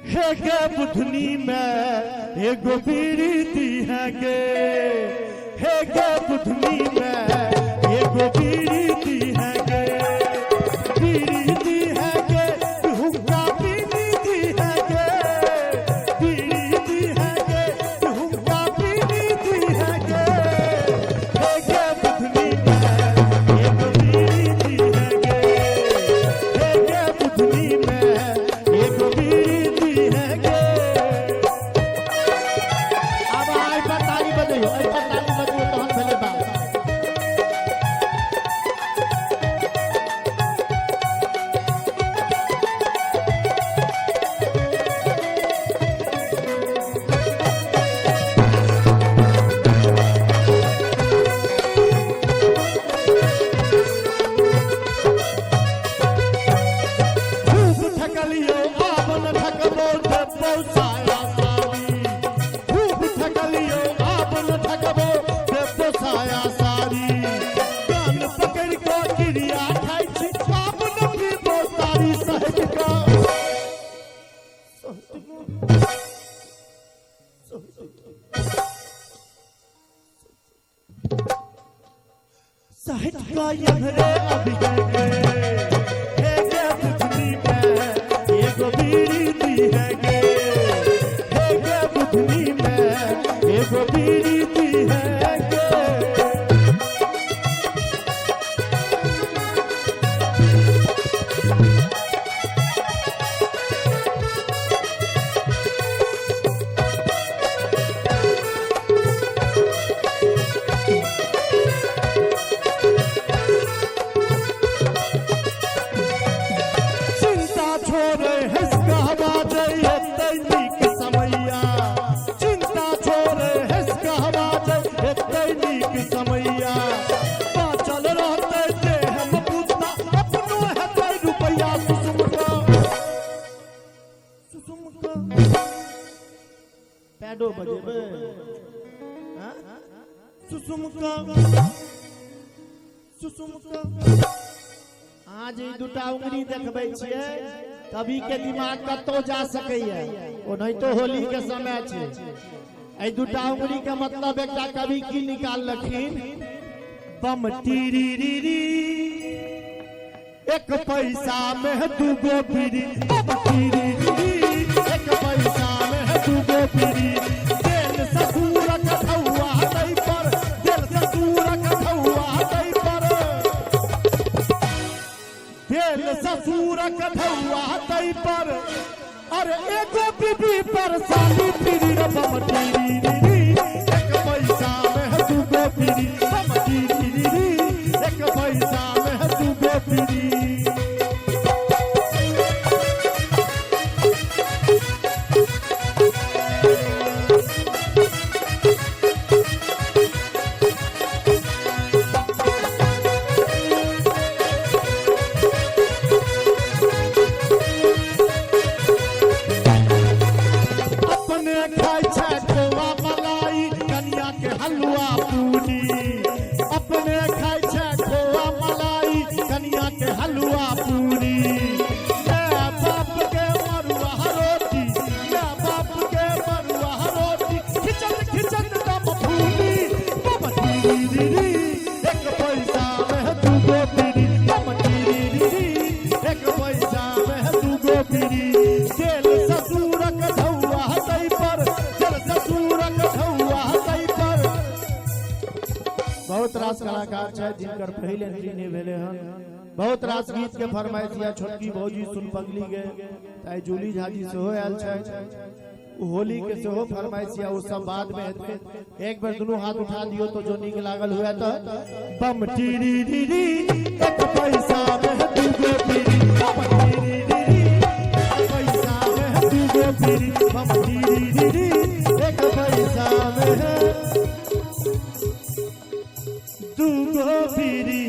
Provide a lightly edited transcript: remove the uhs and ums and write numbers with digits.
हे गे बुधनी में एगो बीड़ी दी है गे, हे गे बुधनी में एगो बीड़ी दी है गे, बीड़ी दी है गे, हुक्का बीड़ी दी है गे, बीड़ी दी है गे, हुक्का बीड़ी दी है गे, हे गे बुधनी में एगो बीड़ी दी है गे, हे गे बुधनी में एगो बीड़ी दी है गे। अब आई पर ताली बजाइयो, आई पर ताली बजाइयो तो हम भले बात। खूब ठकलियो आब न ठकबो देबो साया सारी, खूब ठकलियो आब न ठकबो देबो साया सारी, कान पकड़ के क्रिया खाइ छी आब न पीबो तारी सहज का, सहज का यहरे अभी गए, हे गे बुधनी में एगो बीड़ी दी है गे, हे गे बुधनी में एगो बीड़ी दी है गे। चिंता छोड़े हंसका बाजे एते नीक समैया, चिंता छोड़े हंसका बाजे एते नीक समैया, बाचल रहते जे हम पूछना अपनो हेतै रुपैया सुसुमका, सुसुमका पैडो बजेबे हां सुसुमका, सुसुमका आज ई दुटा उंगली देखबै छियै, कभी के दिमाग कतौ जा सकैया, ओनाहितो होली के समय छै, एहि दुटा उंगली के मतलब एकटा कवि की निकाललखिन, बम टीरीरीरी एक पैसा में दूगो बीड़ी, बम टीरीरीरी एक पैसा में दूगो बीड़ी, दिल ससुरक ठौआ दै पर, दिल ससुरक ठौआ दै पर, दिल ससुरक ठौआ दै पर, अरे एगो बीबी पर साली फिरी रे बम टीरीरीरी एक पैसा में दूगो बीड़ी, बम टीरीरीरी एक पैसा में दूगो बीड़ी। अपने खाइ छै खोआ मलाई कनिया के हलवा पूरी, अपने खाइ छै खोआ मलाई कनिया के हलवा पूरी, माय बाप के मरुआ रोटी, माय बाप के मरुआ रोटी, खिचत खिचत दम फूली, बम टीरीरीरी एक पैसा में दूगो बीड़ी, बम टीरीरीरी एक पैसा में दूगो बीड़ी, दिल ससुरक ठौआ दै पर, दिल ससुरक ठौआ दै पर। बहुत रास कलाकार छै जिनकर पहिल एंट्री नहीं भेले हन, बहुत रास गीत के फरमाइश या छोटकी भौजी सुन पगली गे, ताई जूली झाजी सेहो आयल छै, होली के सेहो फरमाइश या वो सब बाद में हेतै। एक बार दोनों हाथ उठा दियो तो जो नीक लागल हुए तो बम टीरीरीरी एक पैसा में दूगो बीड़ी, बम टीरीरीरी एक पैसा में दूगो बीड़ी, बम टीरीरीरी एक पैसा में दूगो बीड़ी।